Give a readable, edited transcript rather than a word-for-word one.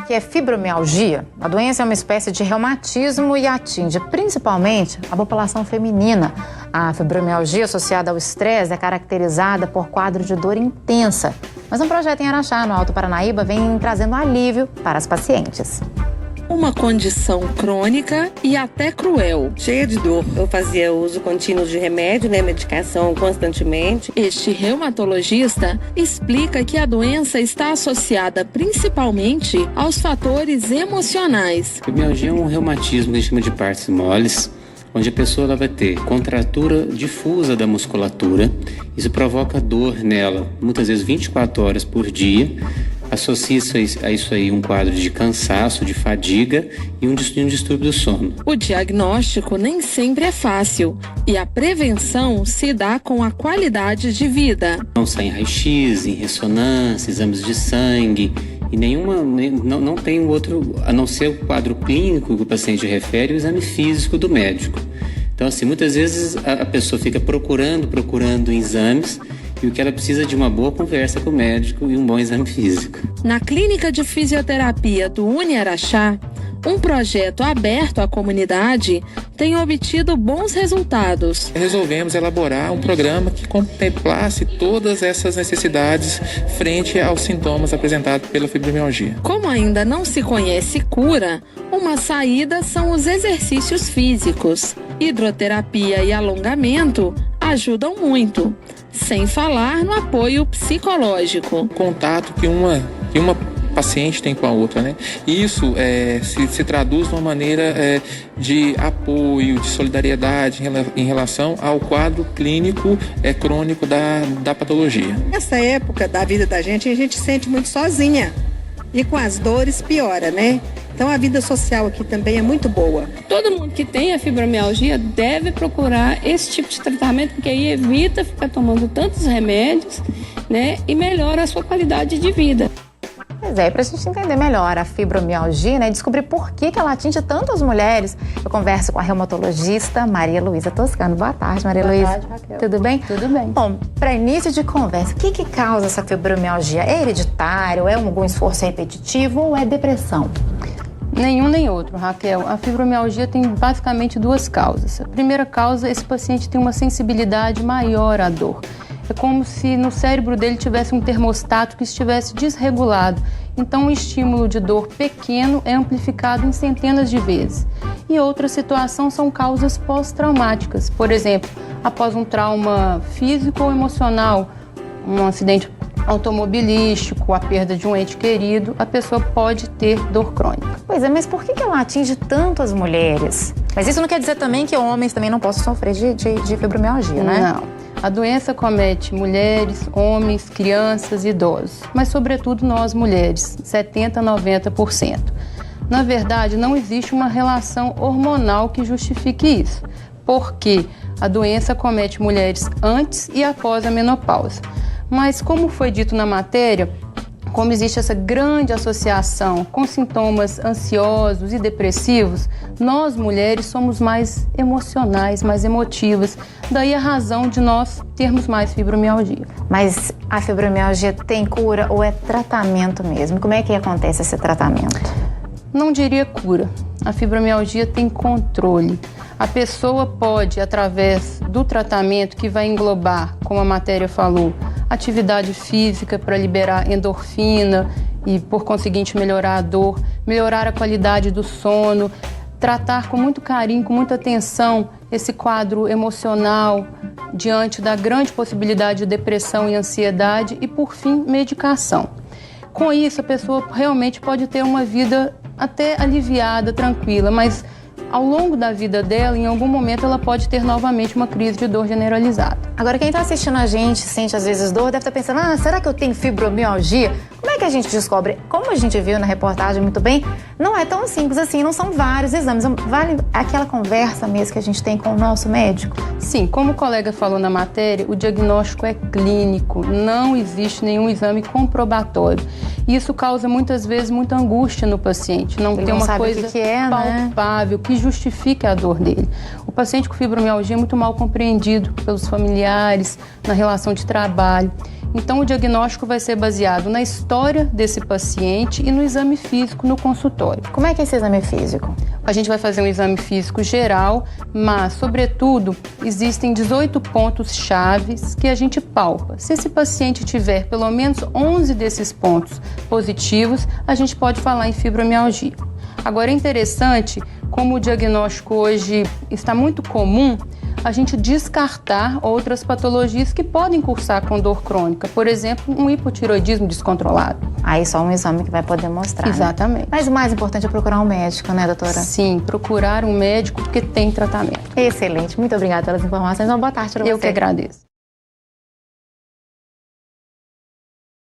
que é fibromialgia? A doença é uma espécie de reumatismo e atinge principalmente a população feminina. A fibromialgia associada ao estresse é caracterizada por quadro de dor intensa. Mas um projeto em Araxá, no Alto Paranaíba, vem trazendo alívio para as pacientes. Uma condição crônica e até cruel. Cheia de dor. Eu fazia uso contínuo de remédio, medicação constantemente. Este reumatologista explica que a doença está associada principalmente aos fatores emocionais. A fibromialgia é um reumatismo que a gente chama de partes moles, onde a pessoa vai ter contratura difusa da musculatura. Isso provoca dor nela, muitas vezes 24 horas por dia. Associa a isso aí um quadro de cansaço, de fadiga e um distúrbio do sono. O diagnóstico nem sempre é fácil e a prevenção se dá com a qualidade de vida. Não sai em raio-x, em ressonância, exames de sangue e não tem outro, a não ser o quadro clínico que o paciente refere e o exame físico do médico. Então, assim, muitas vezes a pessoa fica procurando exames, e o que ela precisa é de uma boa conversa com o médico e um bom exame físico. Na clínica de fisioterapia do UniAraxá, um projeto aberto à comunidade tem obtido bons resultados. Resolvemos elaborar um programa que contemplasse todas essas necessidades frente aos sintomas apresentados pela fibromialgia. Como ainda não se conhece cura, uma saída são os exercícios físicos. Hidroterapia e alongamento ajudam muito, sem falar no apoio psicológico. O contato que uma paciente tem com a outra, né? Isso se traduz de uma maneira de apoio, de solidariedade em relação ao quadro clínico crônico da patologia. Nessa época da vida da gente, a gente se sente muito sozinha e com as dores piora, né? Então a vida social aqui também é muito boa. Todo mundo que tem a fibromialgia deve procurar esse tipo de tratamento, porque aí evita ficar tomando tantos remédios, né? E melhora a sua qualidade de vida. Pois é, para a gente entender melhor a fibromialgia, né, e descobrir por que ela atinge tanto as mulheres, eu converso com a reumatologista Maria Luísa Toscano. Boa tarde, Maria Luísa. Boa tarde, Raquel. Tudo bem? Tudo bem. Bom, para início de conversa, o que causa essa fibromialgia? É hereditário, é algum esforço repetitivo ou é depressão? Nenhum nem outro, Raquel. A fibromialgia tem basicamente duas causas. A primeira causa, esse paciente tem uma sensibilidade maior à dor. É como se no cérebro dele tivesse um termostato que estivesse desregulado. Então, um estímulo de dor pequeno é amplificado em centenas de vezes. E outra situação são causas pós-traumáticas. Por exemplo, após um trauma físico ou emocional, um acidente automobilístico, a perda de um ente querido, a pessoa pode ter dor crônica. Pois é, mas por que ela atinge tanto as mulheres? Mas isso não quer dizer também que homens também não possam sofrer de fibromialgia, né? Não. A doença comete mulheres, homens, crianças e idosos, mas sobretudo nós mulheres, 70% a 90%. Na verdade, não existe uma relação hormonal que justifique isso, porque a doença comete mulheres antes e após a menopausa. Mas, como foi dito na matéria, como existe essa grande associação com sintomas ansiosos e depressivos, nós mulheres somos mais emocionais, mais emotivas. Daí a razão de nós termos mais fibromialgia. Mas a fibromialgia tem cura ou é tratamento mesmo? Como é que acontece esse tratamento? Não diria cura. A fibromialgia tem controle. A pessoa pode, através do tratamento que vai englobar, como a matéria falou, atividade física para liberar endorfina e, por conseguinte, melhorar a dor, melhorar a qualidade do sono, tratar com muito carinho, com muita atenção esse quadro emocional diante da grande possibilidade de depressão e ansiedade e, por fim, medicação. Com isso, a pessoa realmente pode ter uma vida até aliviada, tranquila, mas ao longo da vida dela, em algum momento, ela pode ter novamente uma crise de dor generalizada. Agora, quem está assistindo a gente, sente às vezes dor, deve estar pensando, será que eu tenho fibromialgia? Como é que a gente descobre? Como a gente viu na reportagem muito bem, não é tão simples assim, não são vários exames. Vale aquela conversa mesmo que a gente tem com o nosso médico? Sim, como o colega falou na matéria, o diagnóstico é clínico, não existe nenhum exame comprobatório. Isso causa muitas vezes muita angústia no paciente, não tem uma coisa palpável que justifique a dor dele. O paciente com fibromialgia é muito mal compreendido pelos familiares, na relação de trabalho. Então, o diagnóstico vai ser baseado na história desse paciente e no exame físico no consultório. Como é que é esse exame físico? A gente vai fazer um exame físico geral, mas, sobretudo, existem 18 pontos chaves que a gente palpa. Se esse paciente tiver pelo menos 11 desses pontos positivos, a gente pode falar em fibromialgia. Agora, é interessante, como o diagnóstico hoje está muito comum, a gente descartar outras patologias que podem cursar com dor crônica. Por exemplo, um hipotiroidismo descontrolado. Aí só um exame que vai poder mostrar. Exatamente. Né? Mas o mais importante é procurar um médico, né, doutora? Sim, procurar um médico porque tem tratamento. Excelente. Muito obrigada pelas informações. Uma boa tarde para você. Eu que agradeço.